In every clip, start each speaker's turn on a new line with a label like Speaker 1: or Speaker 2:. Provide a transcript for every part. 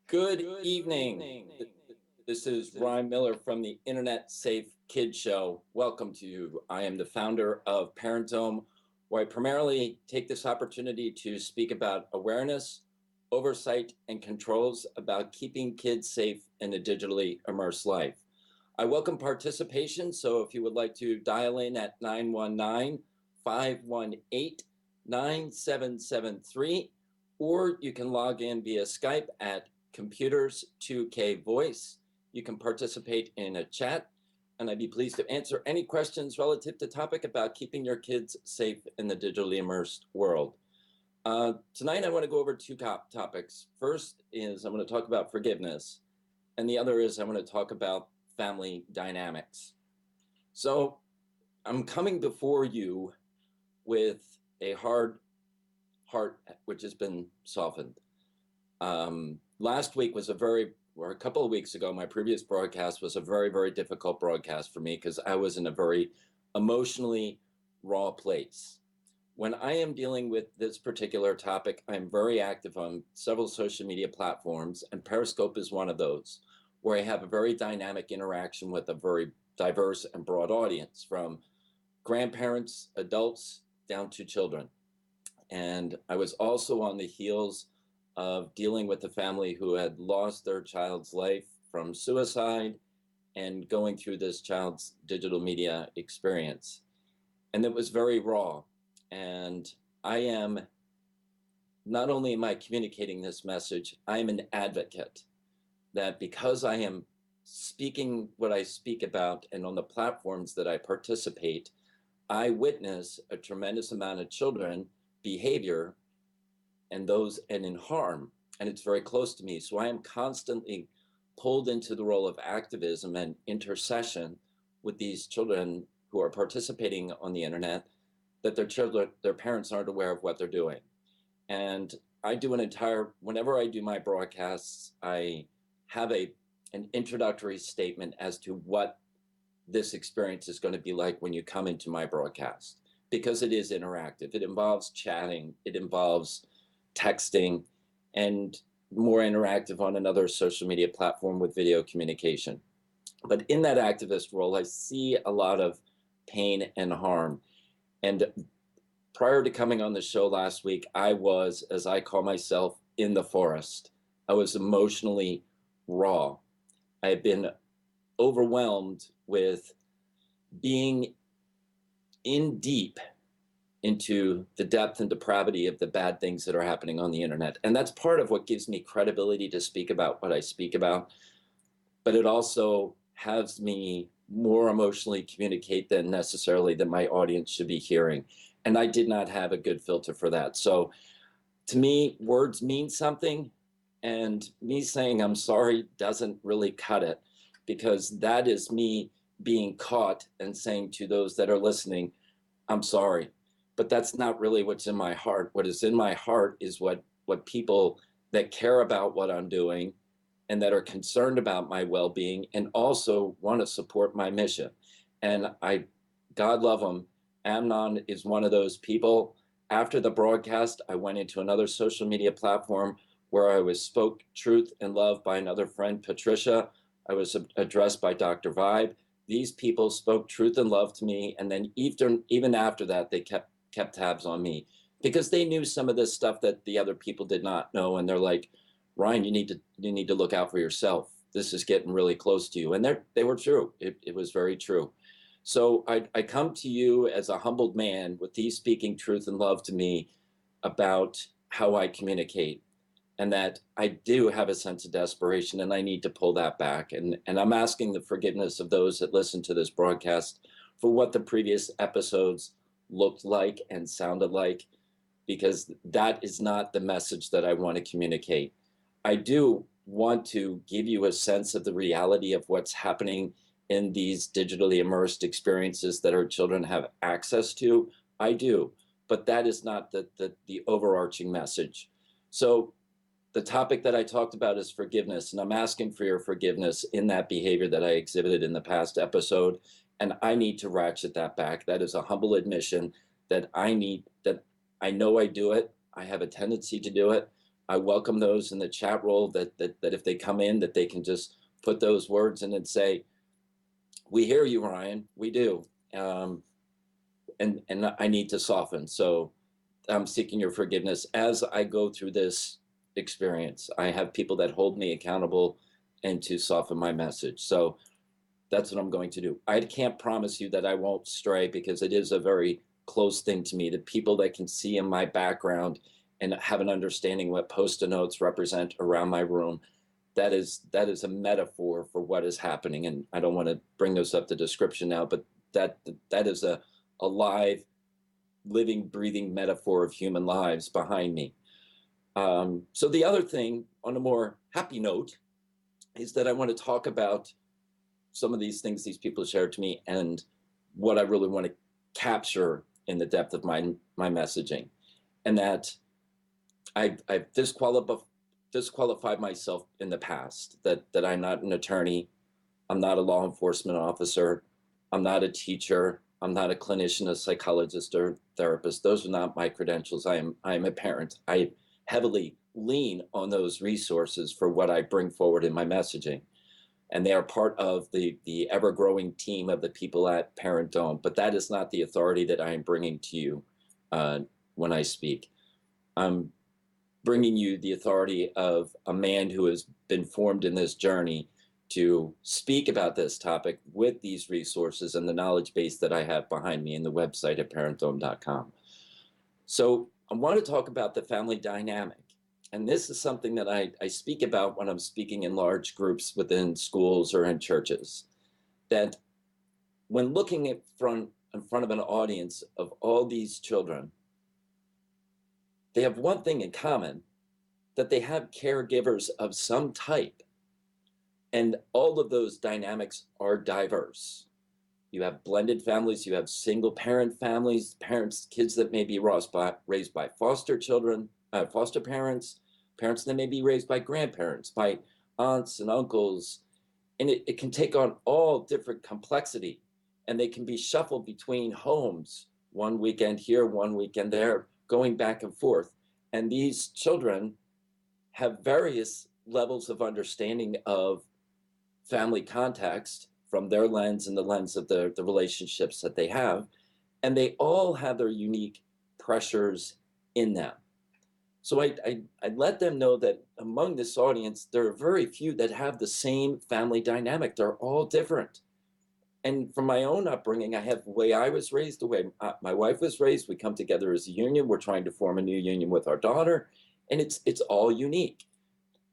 Speaker 1: Good evening. This is Ryan Miller from the Internet Safe Kids Show. Welcome to you. I am the founder of Parentsome, where I primarily take this opportunity to speak about awareness, oversight, and controls about keeping kids safe in a digitally immersed life. I welcome participation, so if you would like to dial in at 919-518-9773, or you can log in via Skype at Computers2K Voice. You can participate in a chat, and I'd be pleased to answer any questions relative to topic about keeping your kids safe in the digitally immersed world. Tonight, I want to go over two topics. First is I'm going to talk about forgiveness, and the other is I want to talk about family dynamics. So I'm coming before you with a hard heart which has been softened. Last week was a couple of weeks ago, my previous broadcast was a very, very difficult broadcast for me because I was in a very emotionally raw place. When I am dealing with this particular topic, I'm very active on several social media platforms, and Periscope is one of those, where I have a very dynamic interaction with a very diverse and broad audience, from grandparents, adults, down to children. And I was also on the heels of dealing with a family who had lost their child's life from suicide and going through this child's digital media experience. And it was very raw. And I am, not only am I communicating this message, I am an advocate that because I am speaking what I speak about and on the platforms that I participate, I witness a tremendous amount of children behavior and in harm, and it's very close to me. So I am constantly pulled into the role of activism and intercession with these children who are participating on the internet, that their parents aren't aware of what they're doing. And whenever I do my broadcasts, I have an introductory statement as to what this experience is going to be like when you come into my broadcast, because it is interactive. It involves chatting, it involves texting, and more interactive on another social media platform with video communication. But in that activist role, I see a lot of pain and harm. And prior to coming on the show last week, I was, as I call myself, in the forest. I was emotionally raw. I had been overwhelmed with being in deep into the depth and depravity of the bad things that are happening on the internet. And that's part of what gives me credibility to speak about what I speak about. But it also has me more emotionally communicate than necessarily that my audience should be hearing. And I did not have a good filter for that. So to me, words mean something. And me saying I'm sorry doesn't really cut it, because that is me being caught and saying to those that are listening, I'm sorry. But that's not really what's in my heart. What is in my heart is what people that care about what I'm doing and that are concerned about my well-being and also want to support my mission. And God love them, Amnon is one of those people. After the broadcast, I went into another social media platform where I was spoke truth and love by another friend, Patricia. I was addressed by Dr. Vibe. These people spoke truth and love to me, and then even after that, they kept tabs on me because they knew some of this stuff that the other people did not know, and they're like, Ryan, you need to look out for yourself. This is getting really close to you, and they were true. It was very true. So I come to you as a humbled man with these speaking truth and love to me about how I communicate, and that I do have a sense of desperation and I need to pull that back. And I'm asking the forgiveness of those that listen to this broadcast for what the previous episodes looked like and sounded like, because that is not the message that I want to communicate. I do want to give you a sense of the reality of what's happening in these digitally immersed experiences that our children have access to. I do, but that is not the overarching message. So the topic that I talked about is forgiveness, and I'm asking for your forgiveness in that behavior that I exhibited in the past episode, and I need to ratchet that back. That is a humble admission that I know I do it. I have a tendency to do it, I welcome those in the chat roll that if they come in, that they can just put those words in and say, we hear you, Ryan, we do. And I need to soften. So I'm seeking your forgiveness as I go through this experience. I have people that hold me accountable and to soften my message. So that's what I'm going to do. I can't promise you that I won't stray, because it is a very close thing to me. The people that can see in my background and have an understanding what Post-it notes represent around my room, that is a metaphor for what is happening. And I don't want to bring this up to description now, but that is a live, living, breathing metaphor of human lives behind me. So the other thing, on a more happy note, is that I want to talk about some of these things these people shared to me and what I really want to capture in the depth of my messaging. And that I've disqualified myself in the past, that I'm not an attorney, I'm not a law enforcement officer, I'm not a teacher, I'm not a clinician, a psychologist, or therapist. Those are not my credentials. I am a parent. I heavily lean on those resources for what I bring forward in my messaging. And they are part of the ever-growing team of the people at Parent Dome. But that is not the authority that I am bringing to you when I speak. I'm bringing you the authority of a man who has been formed in this journey to speak about this topic with these resources and the knowledge base that I have behind me in the website at parentdome.com. So I want to talk about the family dynamic. And this is something that I speak about when I'm speaking in large groups within schools or in churches. That when looking in front of an audience of all these children, they have one thing in common, that they have caregivers of some type. And all of those dynamics are diverse. You have blended families, you have single parent families, kids that may be raised by foster children, foster parents, parents that may be raised by grandparents, by aunts and uncles. And it can take on all different complexity, and they can be shuffled between homes, one weekend here, one weekend there, going back and forth. And these children have various levels of understanding of family context from their lens and the lens of the relationships that they have. And they all have their unique pressures in them. So I let them know that among this audience, there are very few that have the same family dynamic. They're all different. And from my own upbringing, I have the way I was raised, the way my wife was raised. We come together as a union. We're trying to form a new union with our daughter. And it's all unique.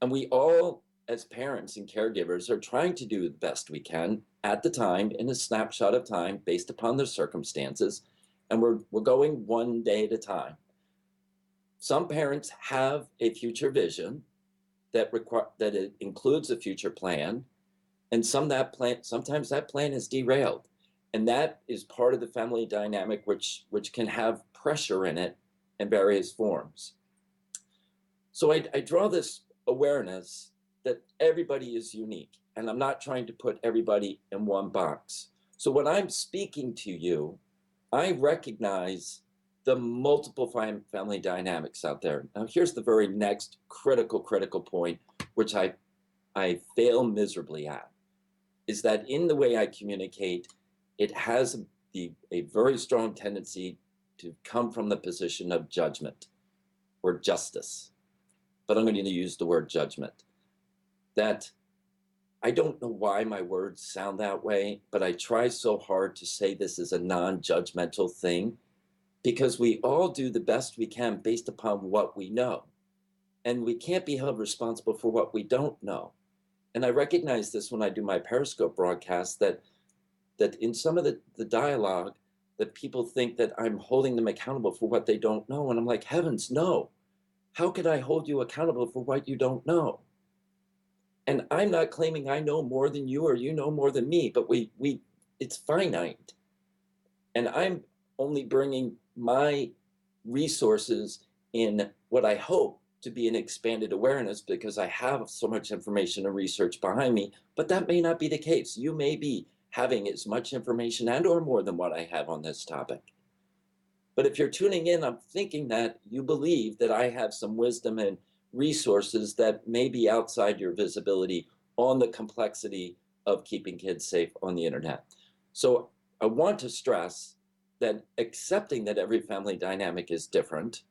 Speaker 1: And we all, as parents and caregivers, are trying to do the best we can at the time, in a snapshot of time, based upon the circumstances. And we're going one day at a time. Some parents have a future vision that it includes a future plan, and sometimes that plan is derailed, and that is part of the family dynamic, which can have pressure in it in various forms. So I draw this awareness that everybody is unique, and I'm not trying to put everybody in one box. So when I'm speaking to you, I recognize the multiple family dynamics out there. Now, here's the very next critical point, which I fail miserably at, is that in the way I communicate, it has a very strong tendency to come from the position of judgment or justice. But I'm going to use the word judgment. That I don't know why my words sound that way, but I try so hard to say this is a non-judgmental thing, because we all do the best we can based upon what we know. And we can't be held responsible for what we don't know. And I recognize this when I do my Periscope broadcast, that in some of the dialogue, that people think that I'm holding them accountable for what they don't know. And I'm like, heavens, no. How could I hold you accountable for what you don't know? And I'm not claiming I know more than you or you know more than me, but it's finite. And I'm only bringing my resources in what I hope to be an expanded awareness, because I have so much information and research behind me, but that may not be the case. You may be having as much information and or more than what I have on this topic. But if you're tuning in, I'm thinking that you believe that I have some wisdom and resources that may be outside your visibility on the complexity of keeping kids safe on the internet. So I want to stress that accepting that every family dynamic is different,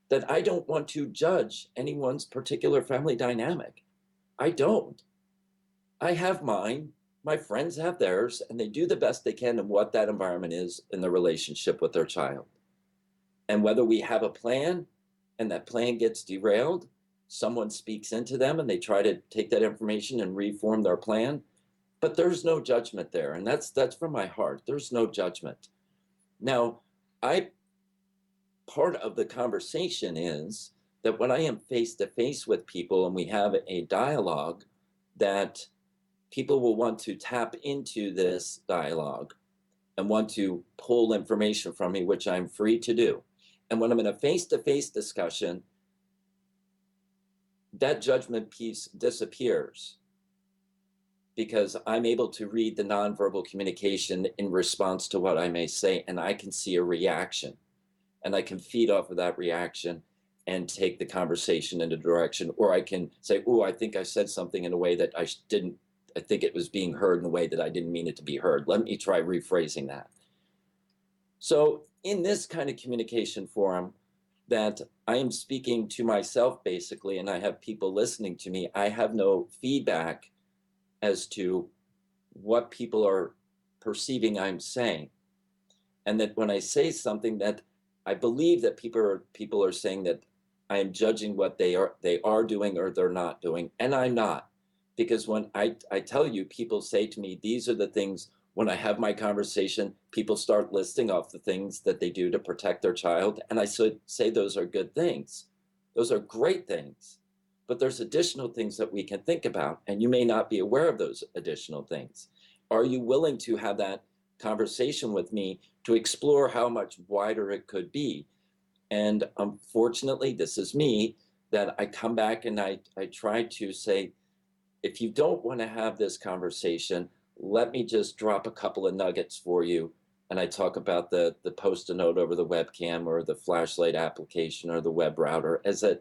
Speaker 1: that I don't want to judge anyone's particular family dynamic. I don't. I have mine, my friends have theirs, and they do the best they can in what that environment is in the relationship with their child. And whether we have a plan and that plan gets derailed, someone speaks into them and they try to take that information and reform their plan. But there's no judgment there. And that's from my heart. There's no judgment. Now, part of the conversation is that when I am face to face with people and we have a dialogue, that people will want to tap into this dialogue and want to pull information from me, which I'm free to do. And when I'm in a face-to-face discussion, that judgment piece disappears because I'm able to read the nonverbal communication in response to what I may say, and I can see a reaction, and I can feed off of that reaction and take the conversation in a direction, or I can say, oh, I think I said something in a way that I didn't, I think it was being heard in a way that I didn't mean it to be heard. Let me try rephrasing that. So in this kind of communication forum that I am speaking to myself basically, and I have people listening to me, I have no feedback as to what people are perceiving I'm saying. And that when I say something that I believe that people are saying that I am judging what they are doing or they're not doing, and I'm not. Because when I tell you, people say to me, these are the things, when I have my conversation, people start listing off the things that they do to protect their child. And I say those are good things. Those are great things. But there's additional things that we can think about, and you may not be aware of those additional things. Are you willing to have that conversation with me to explore how much wider it could be? And unfortunately, this is me, that I come back and I try to say, if you don't want to have this conversation, let me just drop a couple of nuggets for you. And I talk about the post-it note over the webcam or the flashlight application or the web router as a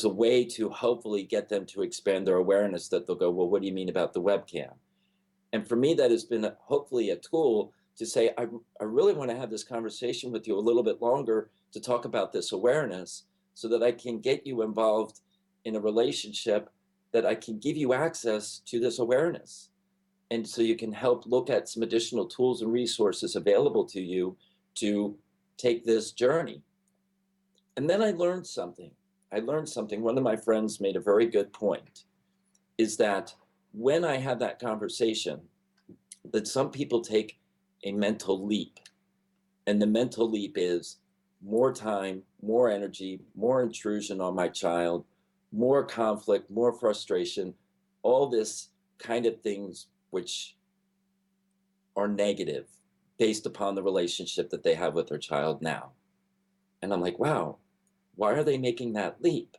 Speaker 1: way to hopefully get them to expand their awareness, that they'll go, well, what do you mean about the webcam? And for me, that has been hopefully a tool to say, I really want to have this conversation with you a little bit longer to talk about this awareness so that I can get you involved in a relationship, that I can give you access to this awareness. And so you can help look at some additional tools and resources available to you to take this journey. And then I learned something. One of my friends made a very good point, is that when I have that conversation, that some people take a mental leap. And the mental leap is more time, more energy, more intrusion on my child, more conflict, more frustration, all this kind of things which are negative based upon the relationship that they have with their child now. And I'm like, wow, why are they making that leap?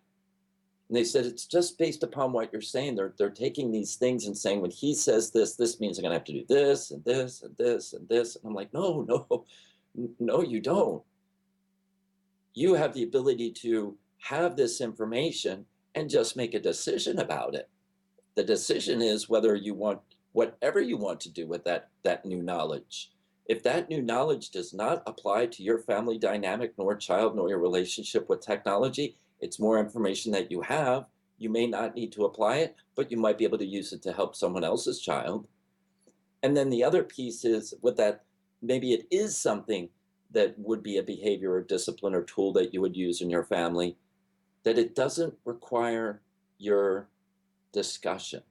Speaker 1: And they said, it's just based upon what you're saying. They're taking these things and saying, when he says this, this means I'm going to have to do this and this and this and this. And I'm like, no, you don't. You have the ability to have this information and just make a decision about it. The decision is whether you want whatever you want to do with that new knowledge. If that new knowledge does not apply to your family dynamic, nor child, nor your relationship with technology, it's more information that you have. You may not need to apply it, but you might be able to use it to help someone else's child. And then the other piece is with that, maybe it is something that would be a behavior or discipline or tool that you would use in your family, that it doesn't require your discussion.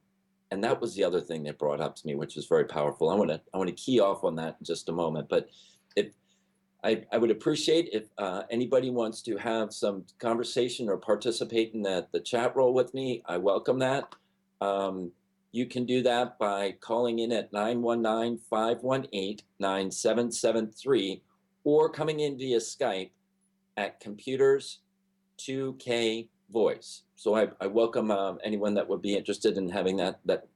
Speaker 1: And that was the other thing that brought up to me, which was very powerful. I want to key off on that in just a moment. But if I would appreciate if anybody wants to have some conversation or participate in the chat roll with me, I welcome that. You can do that by calling in at 919-518-9773 or coming in via Skype at Computers 2K Voice. So I welcome anyone that would be interested in having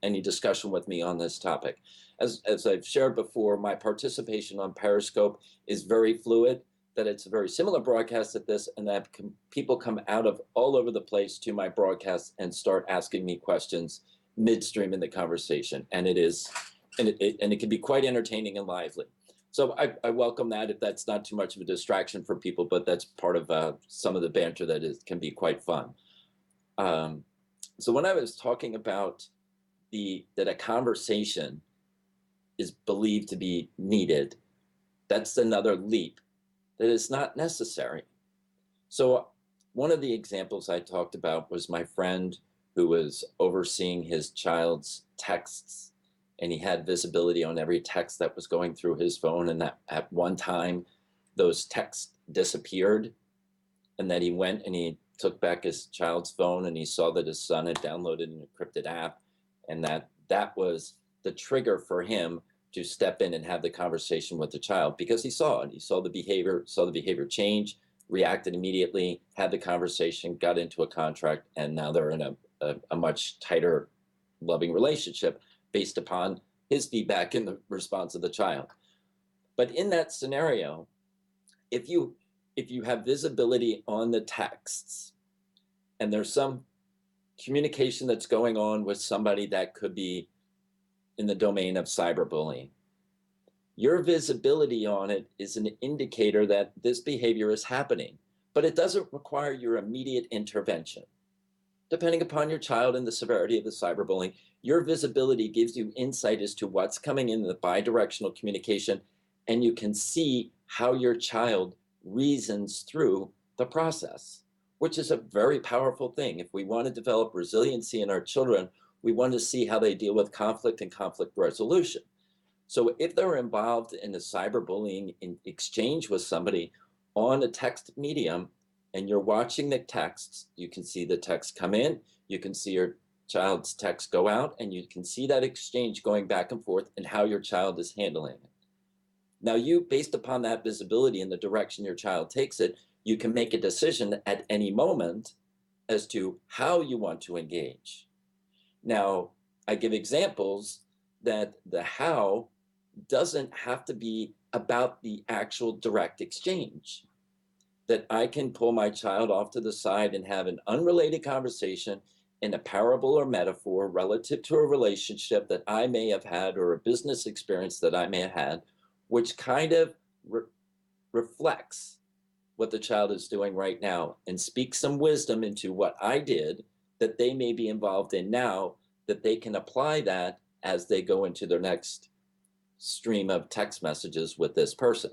Speaker 1: any discussion with me on this topic. As I've shared before, my participation on Periscope is very fluid. that it's a very similar broadcast at this, and that people come out of all over the place to my broadcast and start asking me questions midstream in the conversation. And it is, and it can be quite entertaining and lively. So I welcome that if that's not too much of a distraction for people, but that's part of some of the banter that can be quite fun. So when I was talking about that a conversation is believed to be needed, that's another leap that is not necessary. So one of the examples I talked about was my friend who was overseeing his child's texts, and he had visibility on every text that was going through his phone, and that at one time those texts disappeared, and that he went and he took back his child's phone and he saw that his son had downloaded an encrypted app, and that was the trigger for him to step in and have the conversation with the child, because he saw it. He saw the behavior change, reacted immediately, had the conversation, got into a contract, and now they're in a much tighter, loving relationship based upon his feedback and the response of the child. But in that scenario, if you have visibility on the texts and there's some communication that's going on with somebody that could be in the domain of cyberbullying, your visibility on it is an indicator that this behavior is happening, but it doesn't require your immediate intervention. Depending upon your child and the severity of the cyberbullying, your visibility gives you insight as to what's coming in the bidirectional communication, and you can see how your child reasons through the process, which is a very powerful thing. If we want to develop resiliency in our children, we want to see how they deal with conflict and conflict resolution. So if they're involved in a cyberbullying exchange with somebody on a text medium, and you're watching the texts, you can see the text come in, you can see your child's text go out, and you can see that exchange going back and forth and how your child is handling it. Now, based upon that visibility and the direction your child takes it, you can make a decision at any moment as to how you want to engage. Now, I give examples that the how doesn't have to be about the actual direct exchange. That I can pull my child off to the side and have an unrelated conversation in a parable or metaphor relative to a relationship that I may have had or a business experience that I may have had, which kind of reflects what the child is doing right now and speaks some wisdom into what I did that they may be involved in now, that they can apply that as they go into their next stream of text messages with this person.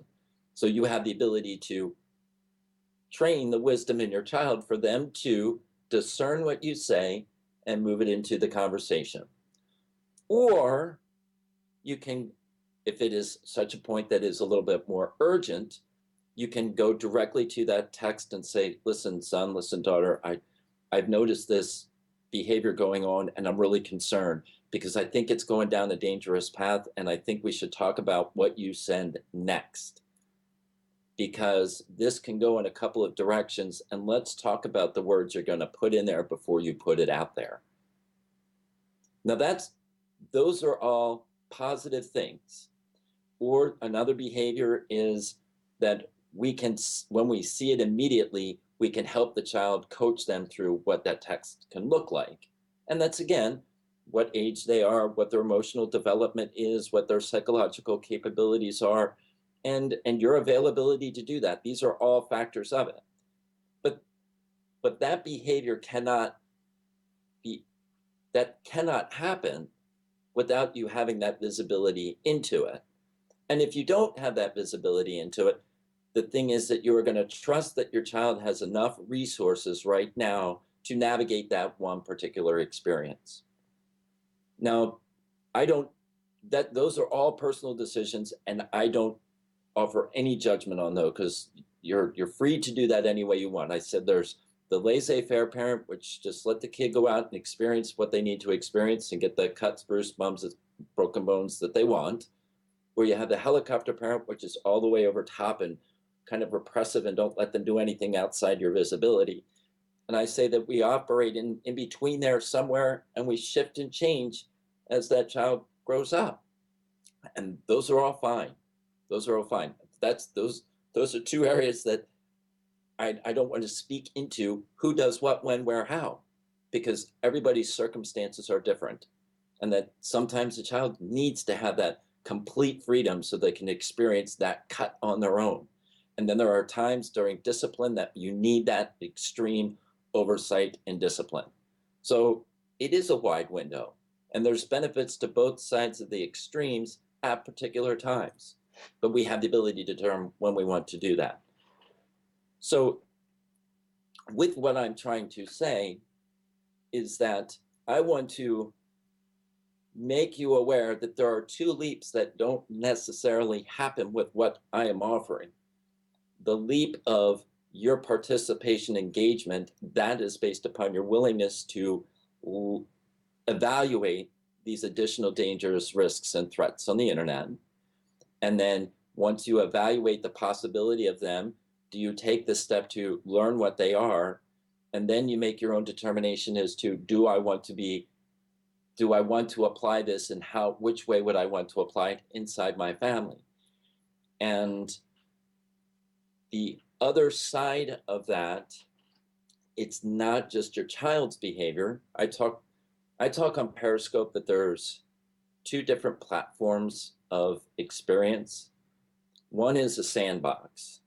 Speaker 1: So you have the ability to train the wisdom in your child for them to discern what you say and move it into the conversation. Or you can, if it is such a point that is a little bit more urgent, you can go directly to that text and say, listen, son, listen, daughter, I've noticed this behavior going on, and I'm really concerned because I think it's going down a dangerous path, and I think we should talk about what you send next, because this can go in a couple of directions, and let's talk about the words you're going to put in there before you put it out there. Now those are all positive things. Or another behavior is that we can, when we see it immediately, we can help the child coach them through what that text can look like. And that's, again, what age they are, what their emotional development is, what their psychological capabilities are, and your availability to do that. These are all factors of it. But that behavior cannot happen without you having that visibility into it. And if you don't have that visibility into it, the thing is that you are going to trust that your child has enough resources right now to navigate that one particular experience. Now, those are all personal decisions, and I don't offer any judgment on those, because you're free to do that any way you want. I said there's the laissez-faire parent, which just let the kid go out and experience what they need to experience and get the cuts, bruised, bumps, broken bones that they want. Where you have the helicopter parent, which is all the way over top and kind of repressive and don't let them do anything outside your visibility. And I say that we operate in between there somewhere, and we shift and change as that child grows up. And those are all fine. Those are all fine. Those are two areas that I don't want to speak into who does what, when, where, how, because everybody's circumstances are different. And that sometimes the child needs to have that complete freedom so they can experience that cut on their own. And then there are times during discipline that you need that extreme oversight and discipline. So it is a wide window, and there's benefits to both sides of the extremes at particular times. But we have the ability to determine when we want to do that. So with what I'm trying to say is that I want to make you aware that there are two leaps that don't necessarily happen with what I am offering. The leap of your participation engagement, that is based upon your willingness to evaluate these additional dangerous risks and threats on the internet. And then once you evaluate the possibility of them, do you take the step to learn what they are? And then you make your own determination as to, do I want to apply this, and which way would I want to apply it inside my family? And the other side of that, it's not just your child's behavior. I talk on Periscope that there's two different platforms of experience. One is a sandbox,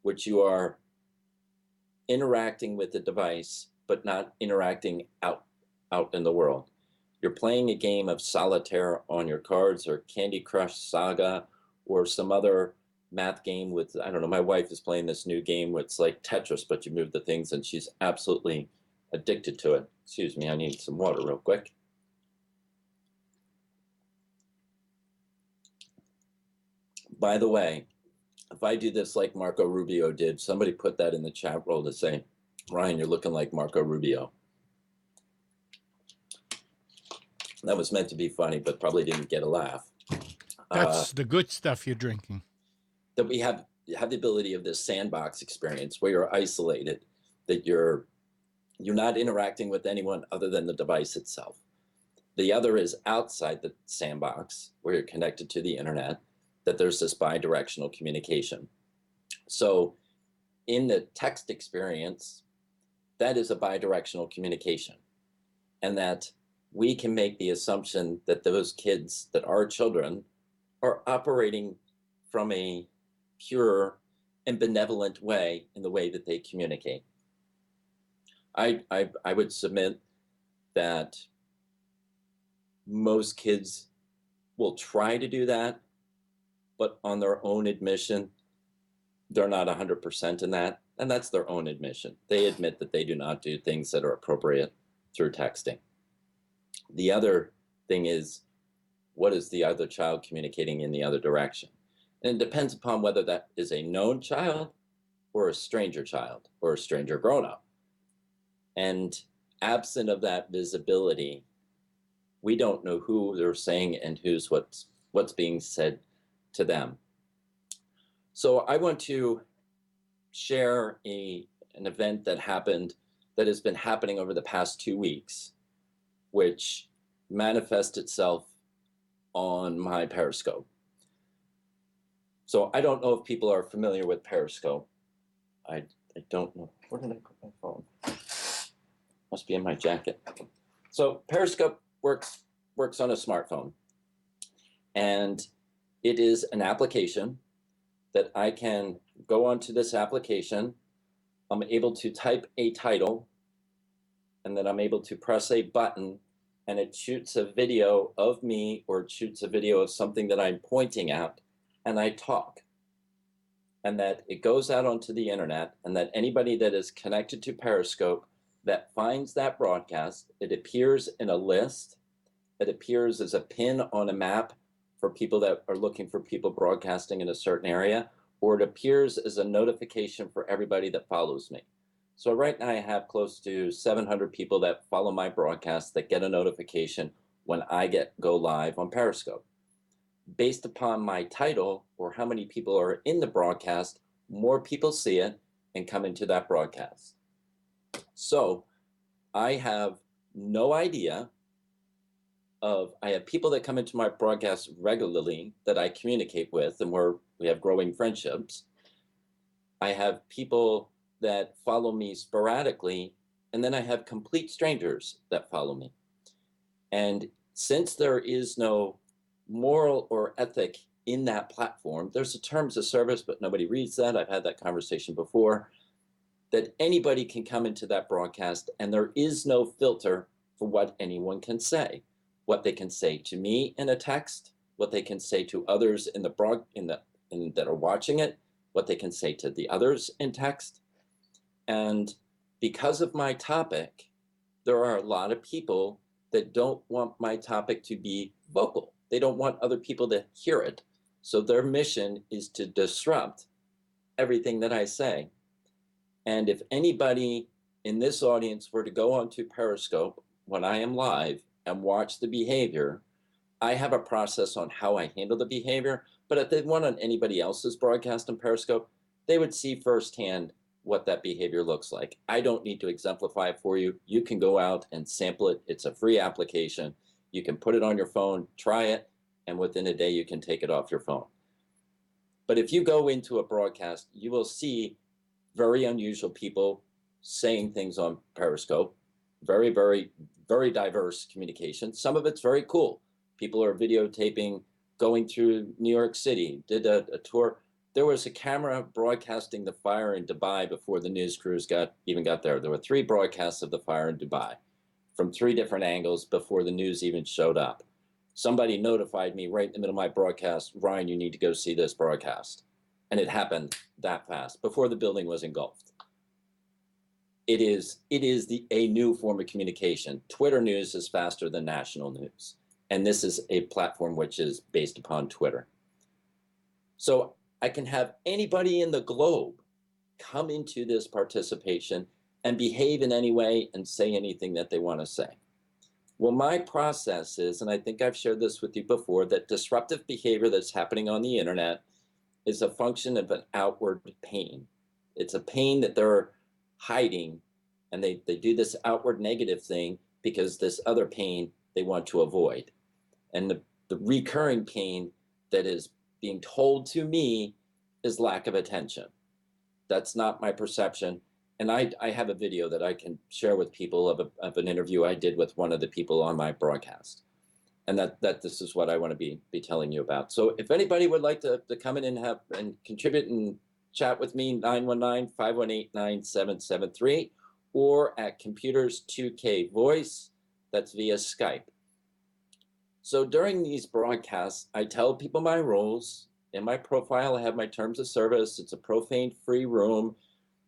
Speaker 1: which you are interacting with the device, but not interacting out in the world. You're playing a game of solitaire on your cards, or Candy Crush Saga, or some other math game with, I don't know, my wife is playing this new game where it's like Tetris, but you move the things, and she's absolutely addicted to it. Excuse me, I need some water real quick. By the way, if I do this like Marco Rubio did, somebody put that in the chat roll to say, Ryan, you're looking like Marco Rubio. That was meant to be funny, but probably didn't get a laugh.
Speaker 2: That's the good stuff you're drinking.
Speaker 1: That we have the ability of this sandbox experience where you're isolated, that you're not interacting with anyone other than the device itself. The other is outside the sandbox where you're connected to the internet, that there's this bi-directional communication. So in the text experience, that is a bi-directional communication, and that we can make the assumption that those kids, that our children, are operating from a pure and benevolent way in the way that they communicate. I would submit that most kids will try to do that, but on their own admission, they're not 100% in that, and that's their own admission. They admit that they do not do things that are appropriate through texting. The other thing is, what is the other child communicating in the other direction? And it depends upon whether that is a known child or a stranger child or a stranger grown-up. And absent of that visibility, we don't know who they're saying and what's being said to them. So I want to share an event that has been happening over the past 2 weeks, which manifests itself on my Periscope. So I don't know if people are familiar with Periscope. I don't know. Where did I put my phone? Must be in my jacket. So Periscope works on a smartphone, and it is an application that I can go onto this application. I'm able to type a title, and then I'm able to press a button, and it shoots a video of me, or it shoots a video of something that I'm pointing at, and I talk. And that it goes out onto the internet, and that anybody that is connected to Periscope that finds that broadcast, it appears in a list, it appears as a pin on a map for people that are looking for people broadcasting in a certain area, or it appears as a notification for everybody that follows me. So right now I have close to 700 people that follow my broadcast that get a notification when I go live on Periscope. Based upon my title or how many people are in the broadcast, more people see it and come into that broadcast. So I have no idea I have people that come into my broadcast regularly that I communicate with, and we have growing friendships. I have people that follow me sporadically, and then I have complete strangers that follow me. And since there is no moral or ethic in that platform, there's a terms of service, but nobody reads that. I've had that conversation before, that anybody can come into that broadcast, and there is no filter for what anyone can say. What they can say to me in a text, what they can say to others in that are watching it, what they can say to the others in text. And because of my topic, there are a lot of people that don't want my topic to be vocal. They don't want other people to hear it. So their mission is to disrupt everything that I say. And if anybody in this audience were to go onto Periscope when I am live and watch the behavior, I have a process on how I handle the behavior. But if they went on anybody else's broadcast on Periscope, they would see firsthand what that behavior looks like. I don't need to exemplify it for you. You can go out and sample it. It's a free application. You can put it on your phone, try it, and within a day you can take it off your phone. But if you go into a broadcast, you will see very unusual people saying things on Periscope, very, very, very diverse communication. Some of it's very cool. People are videotaping, going through New York City, did a tour. There was a camera broadcasting the fire in Dubai before the news crews even got there. There were 3 broadcasts of the fire in Dubai from 3 different angles before the news even showed up. Somebody notified me right in the middle of my broadcast, Ryan, you need to go see this broadcast. And it happened that fast, before the building was engulfed. It is a new form of communication. Twitter news is faster than national news. And this is a platform which is based upon Twitter. So I can have anybody in the globe come into this participation and behave in any way and say anything that they want to say. Well, my process is, and I think I've shared this with you before, that disruptive behavior that's happening on the internet is a function of an outward pain. It's a pain that they're hiding, and they do this outward negative thing because this other pain they want to avoid. And the recurring pain that is being told to me is lack of attention. That's not my perception. And I have a video that I can share with people of an interview I did with one of the people on my broadcast. And that this is what I want to be telling you about. So if anybody would like to come in and contribute and chat with me, 919-518-9773, or at Computers 2K Voice, that's via Skype. So during these broadcasts, I tell people my rules. In my profile, I have my terms of service. It's a profane-free room.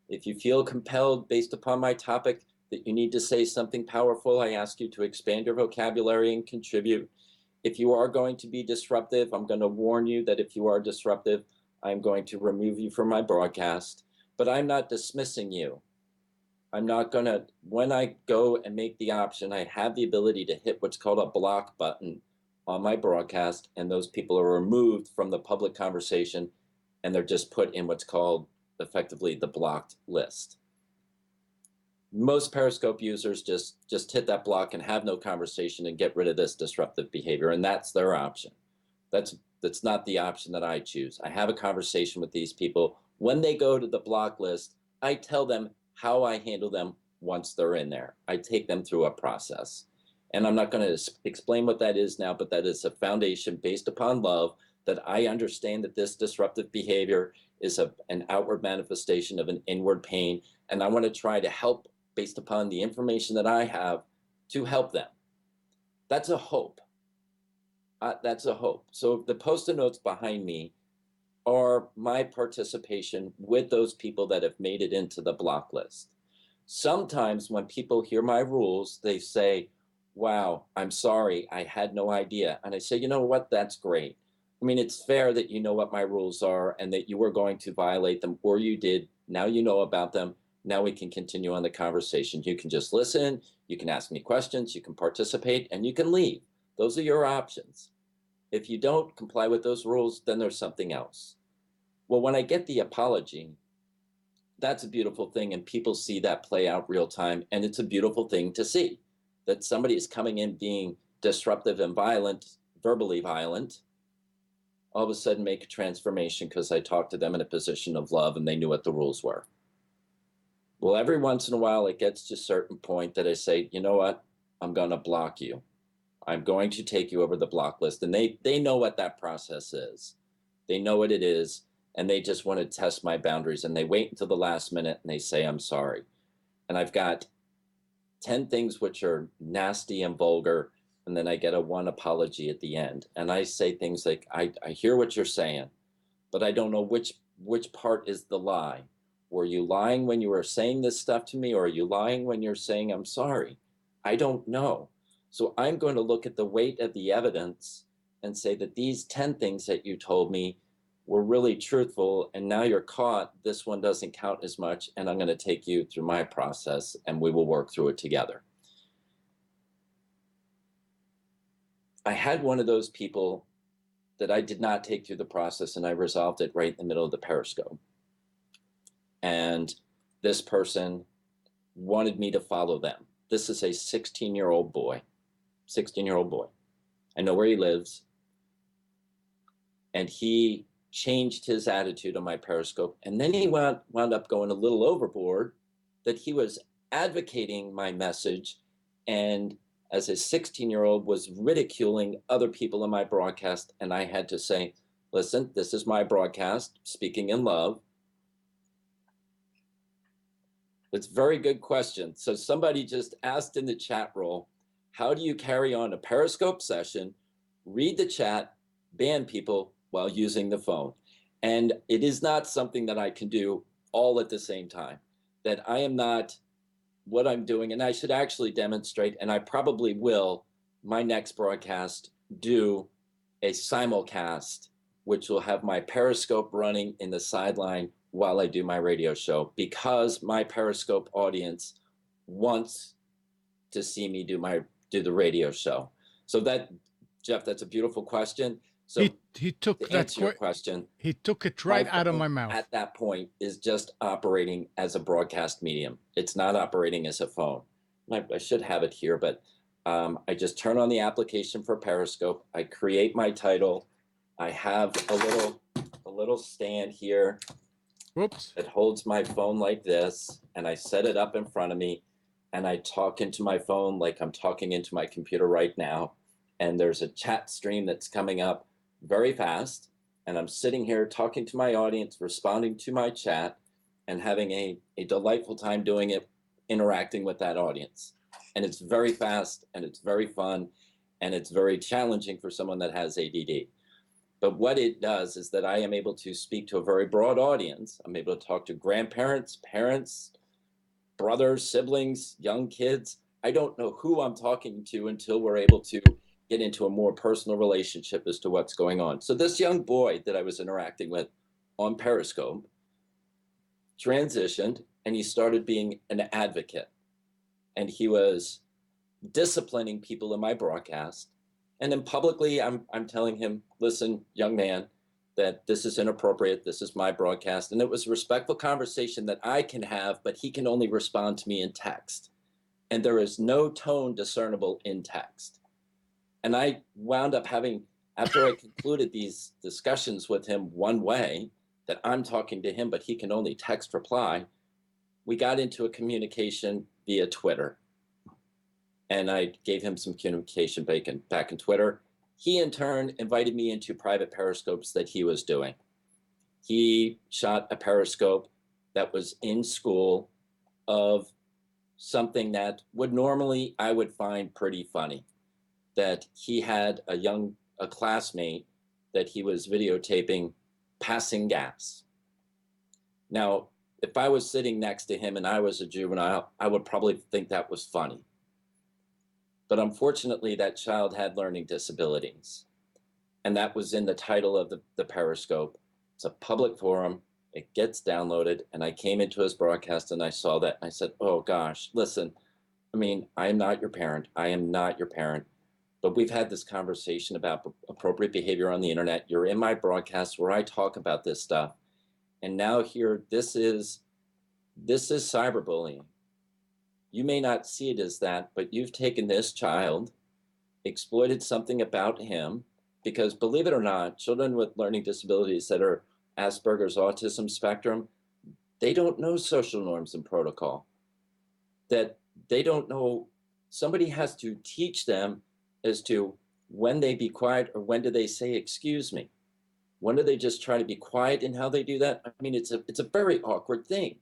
Speaker 1: If you feel compelled based upon my topic that you need to say something powerful, I ask you to expand your vocabulary and contribute. If you are going to be disruptive, I'm going to warn you that if you are disruptive, I'm going to remove you from my broadcast. But I'm not dismissing you. I'm not going to, when I go and make the option, I have the ability to hit what's called a block button on my broadcast, and those people are removed from the public conversation, and they're just put in what's called effectively the blocked list. Most Periscope users just hit that block and have no conversation and get rid of this disruptive behavior, and that's their option. That's not the option that I choose. I have a conversation with these people. When they go to the block list, I tell them how I handle them once they're in there. I take them through a process. And I'm not going to explain what that is now, but that is a foundation based upon love, that I understand that this disruptive behavior is an outward manifestation of an inward pain. And I want to try to help based upon the information that I have to help them. That's a hope. That's a hope. So the Post-it notes behind me are my participation with those people that have made it into the block list. Sometimes when people hear my rules, they say, wow, I'm sorry, I had no idea. And I say, you know what, that's great. I mean, it's fair that you know what my rules are and that you were going to violate them, or you did. Now you know about them. Now we can continue on the conversation. You can just listen, you can ask me questions, you can participate, and you can leave. Those are your options. If you don't comply with those rules, then there's something else. Well, when I get the apology, that's a beautiful thing, and people see that play out real time, and it's a beautiful thing to see, that somebody is coming in being disruptive and violent, verbally violent, all of a sudden make a transformation because I talked to them in a position of love and they knew what the rules were. Well, every once in a while, it gets to a certain point that I say, you know what? I'm going to block you. I'm going to take you over the block list. And they know what that process is. They know what it is. And they just want to test my boundaries. And they wait until the last minute and they say, I'm sorry. And I've got 10 things which are nasty and vulgar. And then I get a one apology at the end. And I say things like, I hear what you're saying, but I don't know which part is the lie. Were you lying when you were saying this stuff to me, or are you lying when you're saying I'm sorry? I don't know. So I'm going to look at the weight of the evidence and say that these 10 things that you told me were really truthful, and now you're caught. This one doesn't count as much, and I'm going to take you through my process, and we will work through it together. I had one of those people that I did not take through the process, and I resolved it right in the middle of the Periscope. And this person wanted me to follow them. This is a 16-year-old boy. I know where he lives. And he changed his attitude on my Periscope. And then he wound up going a little overboard, that he was advocating my message, and as a 16-year-old was ridiculing other people in my broadcast. And I had to say, listen, this is my broadcast, speaking in love. It's a very good question. So somebody just asked in the chat roll, how do you carry on a Periscope session, read the chat, ban people while using the phone? And it is not something that I can do all at the same time. That I am not what I'm doing, and I should actually demonstrate, and I probably will, my next broadcast, do a simulcast, which will have my Periscope running in the sideline while I do my radio show, because my Periscope audience wants to see me do the radio show. So that, Jeff, that's a beautiful question. So
Speaker 2: he took
Speaker 1: to answer your question,
Speaker 2: he took it right out of my mouth.
Speaker 1: At that point is just operating as a broadcast medium. It's not operating as a phone. I should have it here, but I just turn on the application for Periscope. I create my title. I have a little stand here.
Speaker 2: Whoops.
Speaker 1: That holds my phone like this, and I set it up in front of me, and I talk into my phone like I'm talking into my computer right now. And there's a chat stream that's coming up very fast, and I'm sitting here talking to my audience, responding to my chat, and having a delightful time doing it, interacting with that audience. And it's very fast, and it's very fun, and it's very challenging for someone that has ADD. But what it does is that I am able to speak to a very broad audience. I'm able to talk to grandparents, parents, brothers, siblings, young kids. I don't know who I'm talking to until we're able to get into a more personal relationship as to what's going on. So this young boy that I was interacting with on Periscope transitioned, and he started being an advocate. And he was disciplining people in my broadcast. And then publicly, I'm telling him, listen, young man, that this is inappropriate. This is my broadcast. And it was a respectful conversation that I can have, but he can only respond to me in text. And there is no tone discernible in text. And I wound up having, after I concluded these discussions with him one way, that I'm talking to him, but he can only text reply, we got into a communication via Twitter. And I gave him some communication back in Twitter. He, in turn, invited me into private Periscopes that he was doing. He shot a Periscope that was in school of something that would normally I would find pretty funny. That he had a classmate that he was videotaping passing gas. Now, if I was sitting next to him and I was a juvenile, I would probably think that was funny. But unfortunately, that child had learning disabilities. And that was in the title of the Periscope. It's a public forum. It gets downloaded. And I came into his broadcast and I saw that. And I said, oh, gosh, listen, I mean, I am not your parent. I am not your parent. But we've had this conversation about appropriate behavior on the internet. You're in my broadcast where I talk about this stuff. And now here, this is cyberbullying. You may not see it as that, but you've taken this child, exploited something about him, because believe it or not, children with learning disabilities that are Asperger's autism spectrum, they don't know social norms and protocol. That they don't know, somebody has to teach them as to when they be quiet or when do they say, excuse me? When do they just try to be quiet in how they do that? I mean, it's a very awkward thing.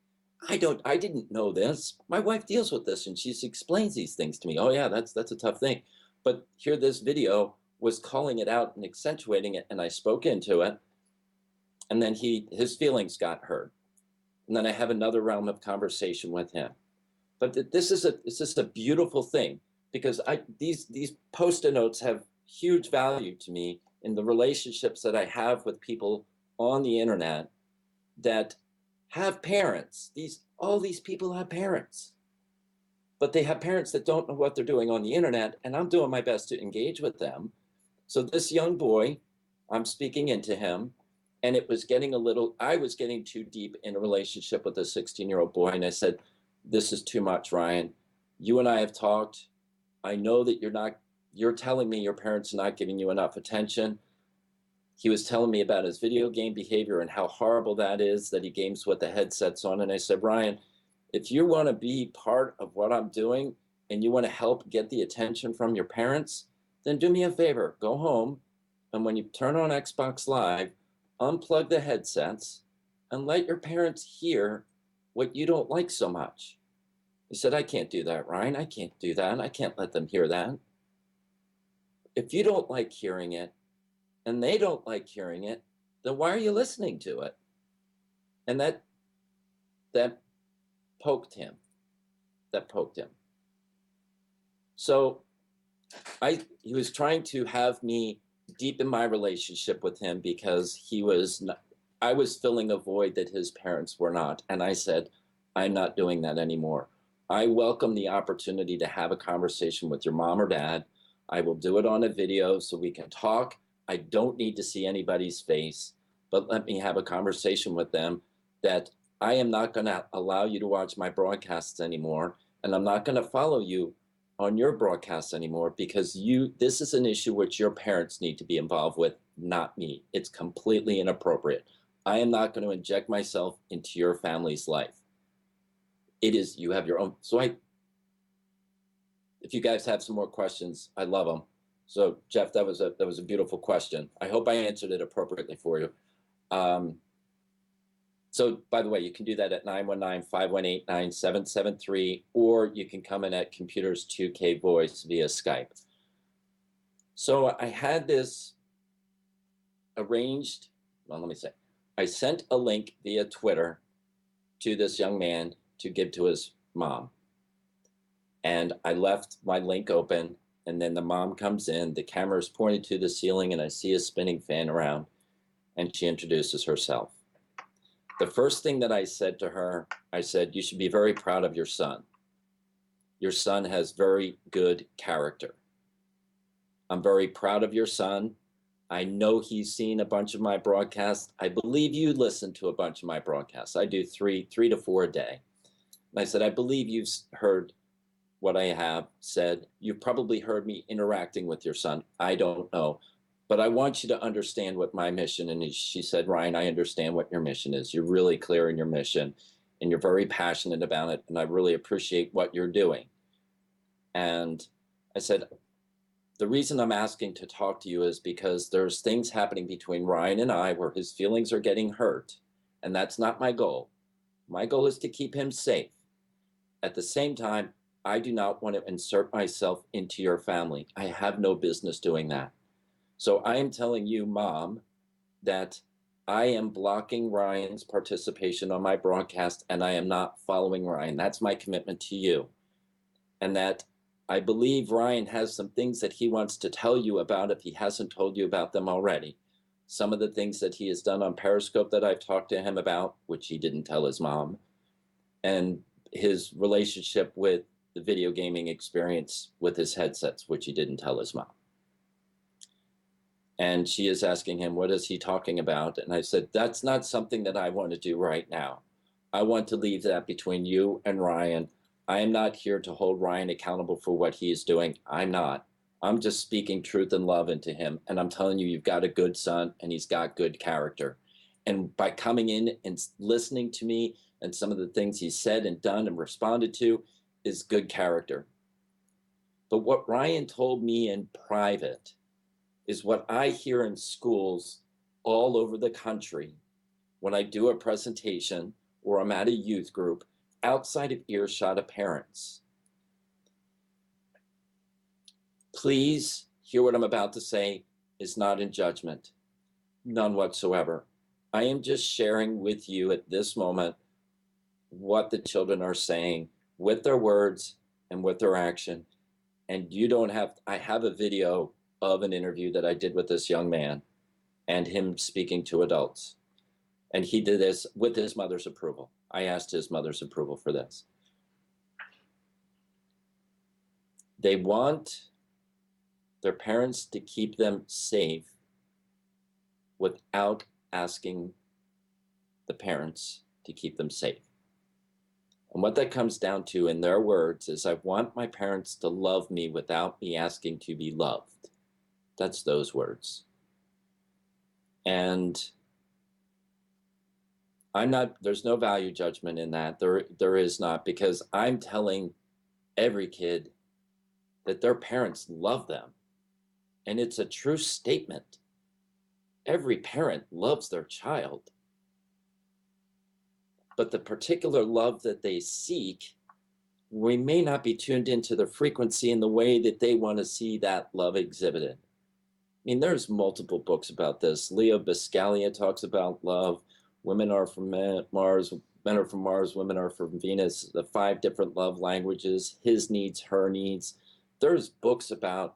Speaker 1: I didn't know this. My wife deals with this and she explains these things to me. Oh yeah, that's a tough thing. But here this video was calling it out and accentuating it, and I spoke into it. And then his feelings got hurt. And then I have another realm of conversation with him. But this is a beautiful thing, because these Post-it notes have huge value to me in the relationships that I have with people on the internet that have parents. All these people have parents, but they have parents that don't know what they're doing on the internet, and I'm doing my best to engage with them. So this young boy, I'm speaking into him, and I was getting too deep in a relationship with a 16-year-old boy, and I said, this is too much, Ryan. You and I have talked. I know that you're telling me your parents are not giving you enough attention. He was telling me about his video game behavior and how horrible that is, that he games with the headsets on. And I said, Ryan, if you want to be part of what I'm doing and you want to help get the attention from your parents, then do me a favor, go home. And when you turn on Xbox Live, unplug the headsets and let your parents hear what you don't like so much. He said, I can't do that, Ryan. I can't do that. I can't let them hear that. If you don't like hearing it and they don't like hearing it, then why are you listening to it? And that poked him. That poked him. So he was trying to have me deepen my relationship with him because I was filling a void that his parents were not. And I said, I'm not doing that anymore. I welcome the opportunity to have a conversation with your mom or dad. I will do it on a video so we can talk. I don't need to see anybody's face, but let me have a conversation with them that I am not going to allow you to watch my broadcasts anymore. And I'm not going to follow you on your broadcasts anymore because this is an issue which your parents need to be involved with, not me. It's completely inappropriate. I am not going to inject myself into your family's life. You have your own. So if you guys have some more questions, I love them. So Jeff, that was a beautiful question. I hope I answered it appropriately for you. So by the way, you can do that at 919-518-9773, or you can come in at Computers 2K Voice via Skype. So I had this arranged, well, let me say, I sent a link via Twitter to this young man to give to his mom. And I left my link open, and then the mom comes in, the camera is pointed to the ceiling, and I see a spinning fan around, and she introduces herself. The first thing that I said to her, I said, you should be very proud of your son. Your son has very good character. I'm very proud of your son. I know he's seen a bunch of my broadcasts. I believe you listen to a bunch of my broadcasts. I do three to four a day. And I said, I believe you've heard what I have said. You've probably heard me interacting with your son. I don't know. But I want you to understand what my mission is. And she said, Ryan, I understand what your mission is. You're really clear in your mission, and you're very passionate about it. And I really appreciate what you're doing. And I said, the reason I'm asking to talk to you is because there's things happening between Ryan and I where his feelings are getting hurt. And that's not my goal. My goal is to keep him safe. At the same time, I do not want to insert myself into your family. I have no business doing that. So I am telling you, Mom, that I am blocking Ryan's participation on my broadcast, and I am not following Ryan. That's my commitment to you. And that I believe Ryan has some things that he wants to tell you about if he hasn't told you about them already. Some of the things that he has done on Periscope that I've talked to him about, which he didn't tell his mom, and his relationship with the video gaming experience with his headsets, which he didn't tell his mom. And she is asking him, what is he talking about? And I said, that's not something that I want to do right now. I want to leave that between you and Ryan. I am not here to hold Ryan accountable for what he is doing. I'm not. I'm just speaking truth and love into him. And I'm telling you, you've got a good son and he's got good character. And by coming in and listening to me and some of the things he said and done and responded to is good character. But what Ryan told me in private is what I hear in schools all over the country when I do a presentation or I'm at a youth group outside of earshot of parents. Please hear what I'm about to say is not in judgment, none whatsoever. I am just sharing with you at this moment what the children are saying with their words and with their action. And you don't have, I have a video of an interview that I did with this young man and him speaking to adults. And he did this with his mother's approval. I asked his mother's approval for this. They want their parents to keep them safe without asking the parents to keep them safe. And what that comes down to in their words is, I want my parents to love me without me asking to be loved. That's those words. And I'm not, there's no value judgment in that. There is not, because I'm telling every kid that their parents love them. And it's a true statement. Every parent loves their child. But the particular love that they seek, we may not be tuned into the frequency in the way that they want to see that love exhibited. I mean, there's multiple books about this. Leo Buscaglia talks about love. Women are from Mars, men are from Mars, women are from Venus, the 5 different love languages, his needs, her needs. There's books about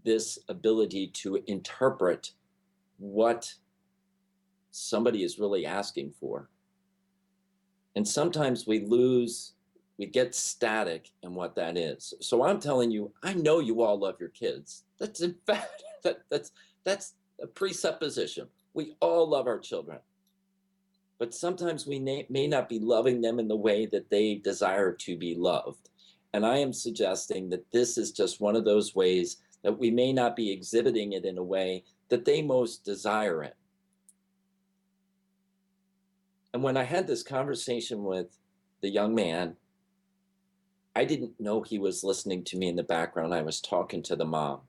Speaker 1: this ability to interpret what somebody is really asking for. And sometimes we get static in what that is. So I'm telling you, I know you all love your kids. That's in fact, that's a presupposition. We all love our children. But sometimes we may not be loving them in the way that they desire to be loved. And I am suggesting that this is just one of those ways that we may not be exhibiting it in a way that they most desire it. And when I had this conversation with the young man, I didn't know he was listening to me in the background. I was talking to the mom.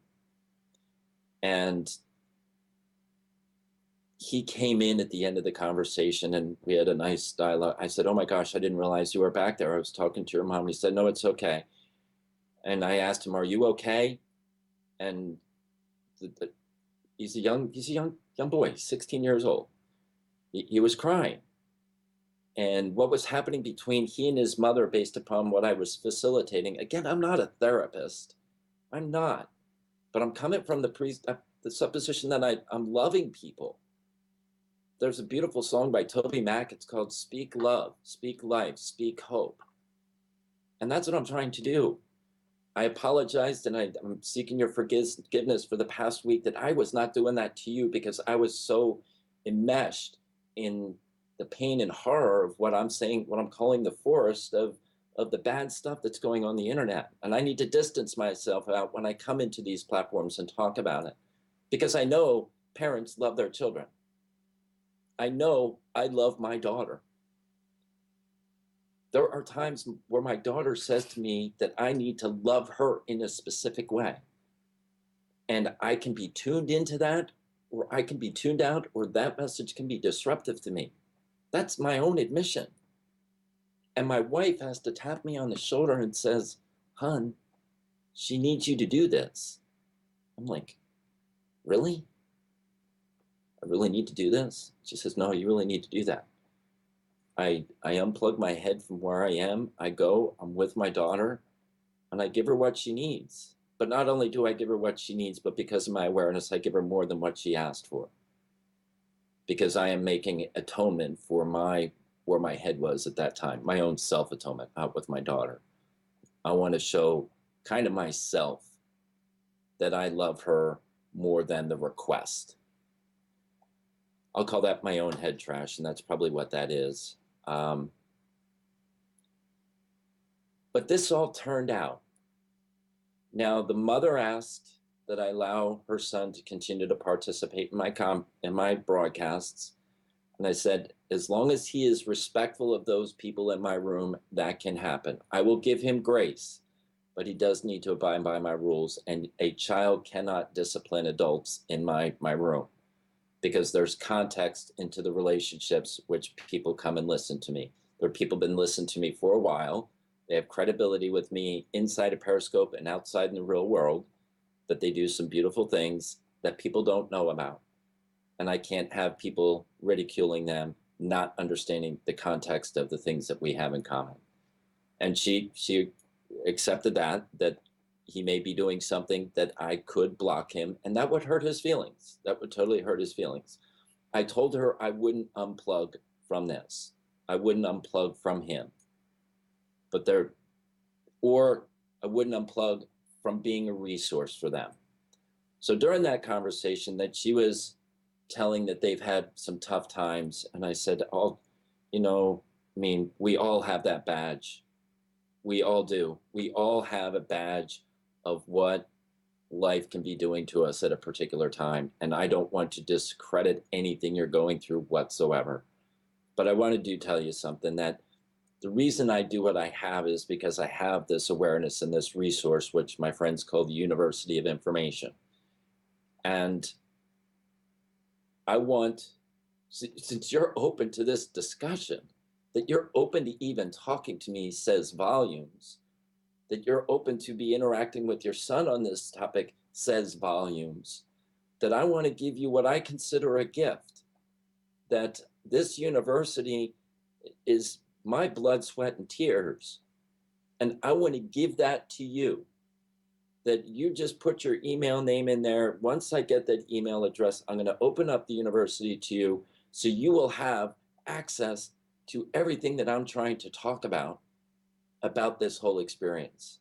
Speaker 1: And he came in at the end of the conversation and we had a nice dialogue. I said, "Oh my gosh, I didn't realize you were back there. I was talking to your mom." He said, "No, it's okay." And I asked him, "Are you okay?" And he's a young boy, 16 years old. He was crying. And what was happening between he and his mother, based upon what I was facilitating, again, I'm not a therapist. I'm not. But I'm coming from the supposition that I'm loving people. There's a beautiful song by Toby Mac. It's called Speak Love, Speak Life, Speak Hope. And that's what I'm trying to do. I apologized and I'm seeking your forgiveness for the past week that I was not doing that to you, because I was so enmeshed in the pain and horror of what I'm saying, what I'm calling the forest of the bad stuff that's going on the internet. And I need to distance myself out when I come into these platforms and talk about it, because I know parents love their children. I know I love my daughter. There are times where my daughter says to me that I need to love her in a specific way. And I can be tuned into that, or I can be tuned out, or that message can be disruptive to me. That's my own admission. And my wife has to tap me on the shoulder and says, "Hun, she needs you to do this." I'm like, "Really? I really need to do this?" She says, "No, you really need to do that." I unplug my head from where I am. I go, I'm with my daughter, and I give her what she needs. But not only do I give her what she needs, but because of my awareness, I give her more than what she asked for. Because I am making atonement for where my head was at that time, my own self-atonement out with my daughter. I want to show kind of myself that I love her more than the request. I'll call that my own head trash, and that's probably what that is. But this all turned out. Now, the mother asked that I allow her son to continue to participate in my broadcasts. And I said, as long as he is respectful of those people in my room, that can happen. I will give him grace, but he does need to abide by my rules. And a child cannot discipline adults in my room, because there's context into the relationships which people come and listen to me. There are people been listening to me for a while. They have credibility with me inside of Periscope and outside in the real world, that they do some beautiful things that people don't know about. And I can't have people ridiculing them, not understanding the context of the things that we have in common. And she accepted that he may be doing something that I could block him, and that would hurt his feelings. That would totally hurt his feelings. I told her I wouldn't unplug from this. I wouldn't unplug from him. Or I wouldn't unplug from being a resource for them. So during that conversation, that she was telling that they've had some tough times, and I said, oh, we all have that badge. We all do. We all have a badge of what life can be doing to us at a particular time. And I don't want to discredit anything you're going through whatsoever. But I wanted to tell you something, that the reason I do what I have is because I have this awareness and this resource, which my friends call the University of Information. And I want, since you're open to this discussion, that you're open to even talking to me says volumes. That you're open to be interacting with your son on this topic says volumes. That I want to give you what I consider a gift. That this university is my blood, sweat, and tears. And I want to give that to you. That you just put your email name in there. Once I get that email address, I'm going to open up the university to you, so you will have access to everything that I'm trying to talk about this whole experience.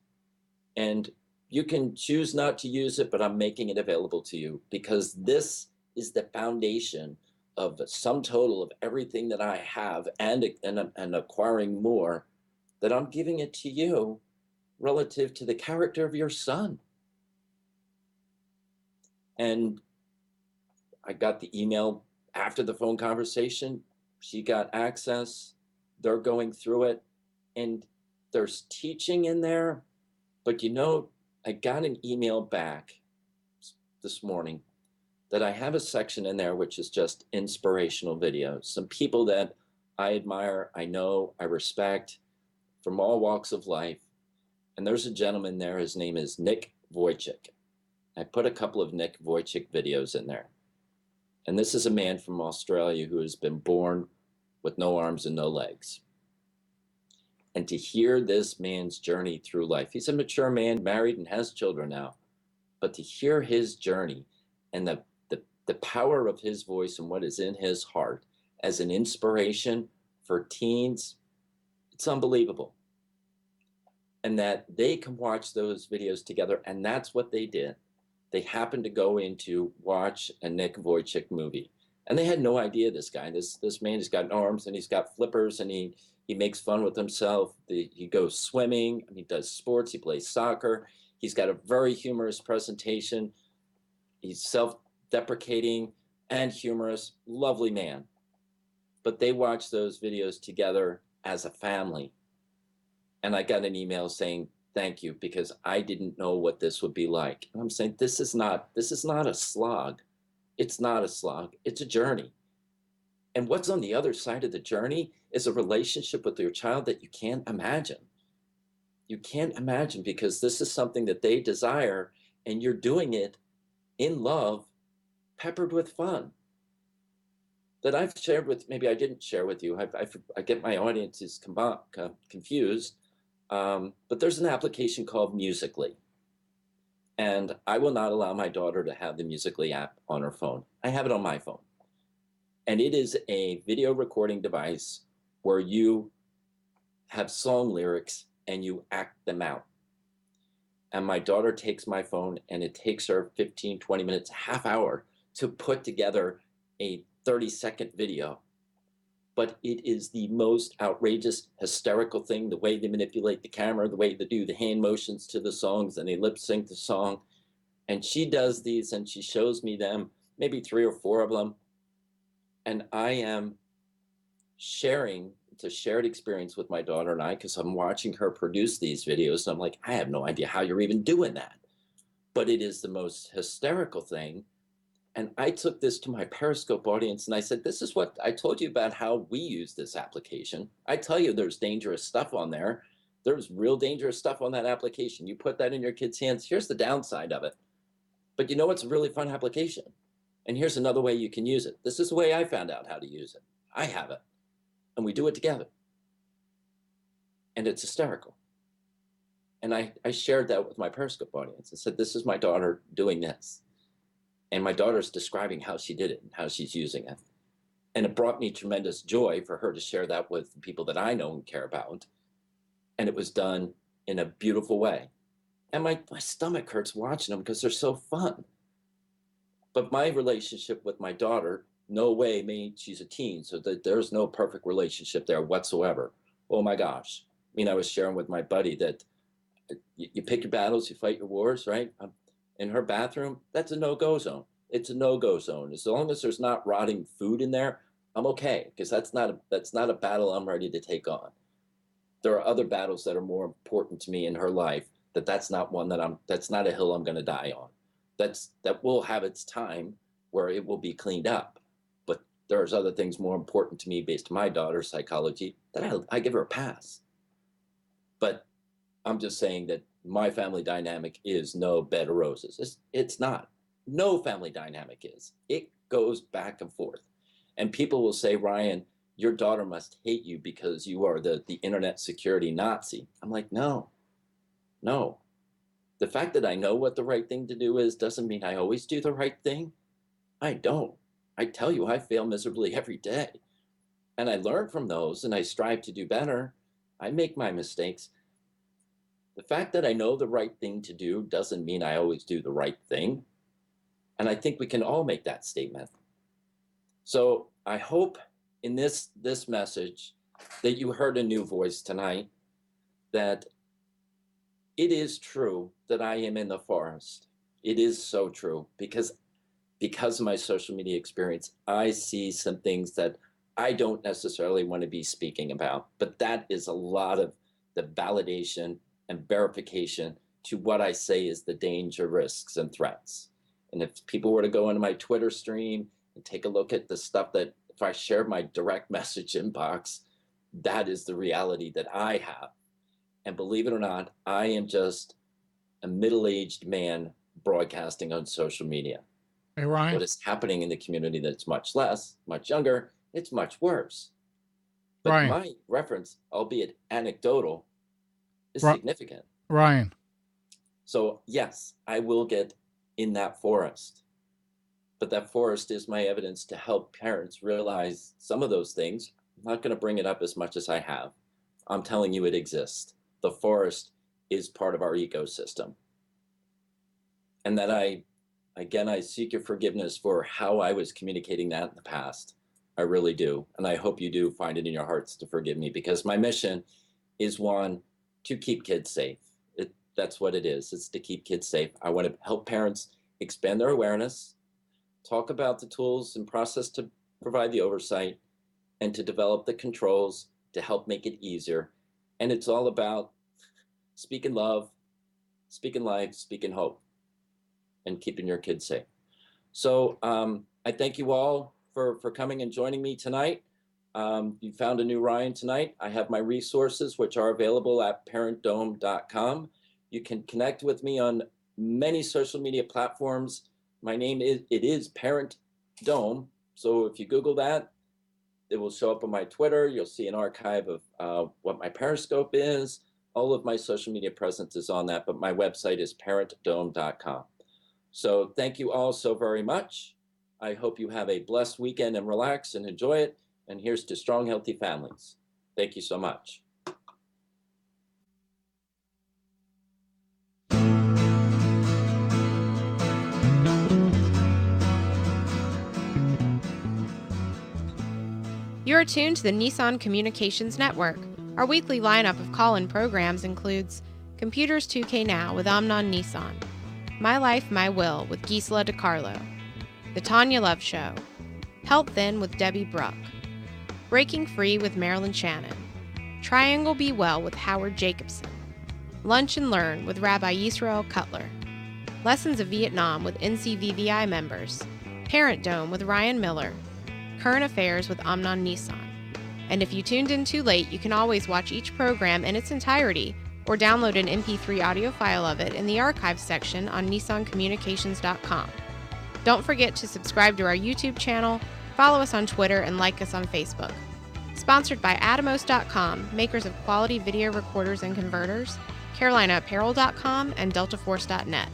Speaker 1: And you can choose not to use it, but I'm making it available to you, because this is the foundation of the sum total of everything that I have, and acquiring more, that I'm giving it to you relative to the character of your son. And I got the email after the phone conversation. She got access. They're going through it. And there's teaching in there. But I got an email back this morning that I have a section in there which is just inspirational videos. Some people that I admire, I know, I respect, from all walks of life. And there's a gentleman there, his name is Nick Vujicic. I put a couple of Nick Vujicic videos in there. And this is a man from Australia who has been born with no arms and no legs. And to hear this man's journey through life, he's a mature man, married, and has children now. But to hear his journey and the power of his voice and what is in his heart as an inspiration for teens, it's unbelievable. And that they can watch those videos together, and that's what they did. They happened to go in to watch a Nick Vujicic movie, and they had no idea this guy. This man has got arms, and he's got flippers, and he makes fun with himself. He goes swimming, and he does sports. He plays soccer. He's got a very humorous presentation. He's self-deprecating and humorous, lovely man. But they watched those videos together as a family. And I got an email saying, thank you, because I didn't know what this would be like. And I'm saying, this is not a slog. It's not a slog. It's a journey. And what's on the other side of the journey is a relationship with your child that you can't imagine. You can't imagine, because this is something that they desire, and you're doing it in love, peppered with fun. That I've shared with, maybe I didn't share with you. I get my audiences confused. But there's an application called Musical.ly. And I will not allow my daughter to have the Musical.ly app on her phone. I have it on my phone. And it is a video recording device where you have song lyrics and you act them out. And my daughter takes my phone, and it takes her 15, 20 minutes, half hour to put together a 30-second video. But it is the most outrageous, hysterical thing, the way they manipulate the camera, the way they do the hand motions to the songs, and they lip sync the song. And she does these and she shows me them, maybe 3 or 4 of them. And I am sharing, it's a shared experience with my daughter and I, because I'm watching her produce these videos. And I'm like, I have no idea how you're even doing that. But it is the most hysterical thing. And I took this to my Periscope audience and I said, this is what I told you about how we use this application. I tell you, there's dangerous stuff on there. There's real dangerous stuff on that application. You put that in your kids' hands. Here's the downside of it. But you know what's a really fun application? And here's another way you can use it. This is the way I found out how to use it. I have it. And we do it together. And it's hysterical. And I shared that with my Periscope audience. I said, this is my daughter doing this. And my daughter's describing how she did it and how she's using it. And it brought me tremendous joy for her to share that with people that I know and care about. And it was done in a beautiful way. And my stomach hurts watching them because they're so fun. But my relationship with my daughter, no way, she's a teen, so there's no perfect relationship there whatsoever. Oh my gosh. I mean, I was sharing with my buddy that you pick your battles, you fight your wars, right? In her bathroom, that's a no-go zone. It's a no-go zone. As long as there's not rotting food in there, I'm okay, because that's not a battle I'm ready to take on. There are other battles that are more important to me in her life. That's not a hill I'm going to die on. That will have its time where it will be cleaned up. But there's other things more important to me based on my daughter's psychology that I give her a pass. But I'm just saying that my family dynamic is no bed of roses. It's not. No family dynamic is. It goes back and forth. And people will say, Ryan, your daughter must hate you because you are the internet security Nazi. I'm like, no. The fact that I know what the right thing to do is doesn't mean I always do the right thing. I don't. I tell you, I fail miserably every day. And I learn from those and I strive to do better. I make my mistakes. The fact that I know the right thing to do doesn't mean I always do the right thing. And I think we can all make that statement. So I hope in this message that you heard a new voice tonight, that it is true that I am in the forest. It is so true because of my social media experience, I see some things that I don't necessarily want to be speaking about, but that is a lot of the validation and verification to what I say is the danger, risks, and threats. And if people were to go into my Twitter stream and take a look at the stuff that, if I share my direct message inbox, that is the reality that I have. And believe it or not, I am just a middle-aged man broadcasting on social media.
Speaker 2: Hey, Ryan.
Speaker 1: What is happening in the community that's much less, much younger, it's much worse. But
Speaker 2: Ryan.
Speaker 1: My reference, albeit anecdotal, is
Speaker 2: Ri-
Speaker 1: significant.
Speaker 2: Ryan.
Speaker 1: So yes, I will get in that forest. But that forest is my evidence to help parents realize some of those things. I'm not going to bring it up as much as I have. I'm telling you it exists. The forest is part of our ecosystem. And that I seek your forgiveness for how I was communicating that in the past. I really do. And I hope you do find it in your hearts to forgive me, because my mission is one, to keep kids safe. That's what it is. It's to keep kids safe. I want to help parents expand their awareness, talk about the tools and process to provide the oversight, and to develop the controls to help make it easier. And it's all about speaking love, speaking life, speaking hope, and keeping your kids safe. So I thank you all for coming and joining me tonight. You found a new Ryan tonight. I have my resources, which are available at parentdome.com. You can connect with me on many social media platforms. My name is Parent Dome. So if you Google that, it will show up on my Twitter. You'll see an archive of what my Periscope is. All of my social media presence is on that, but my website is parentdome.com. So thank you all so very much. I hope you have a blessed weekend and relax and enjoy it. And here's to strong, healthy families. Thank you so much.
Speaker 3: You are tuned to the Nissan Communications Network. Our weekly lineup of call-in programs includes Computers 2K Now with Amnon Nissan, My Life, My Will with Gisela DiCarlo, The Tanya Love Show, Help Then with Debbie Bruck, Breaking Free with Marilyn Shannon, Triangle Be Well with Howard Jacobson, Lunch and Learn with Rabbi Yisrael Cutler, Lessons of Vietnam with NCVVI members, Parent Dome with Ryan Miller, Current Affairs with Amnon Nissan. And if you tuned in too late, you can always watch each program in its entirety or download an MP3 audio file of it in the archives section on nissancommunications.com. Don't forget to subscribe to our YouTube channel, follow us on Twitter, and like us on Facebook. Sponsored by Atomos.com, makers of quality video recorders and converters, CarolinaApparel.com, and DeltaForce.net.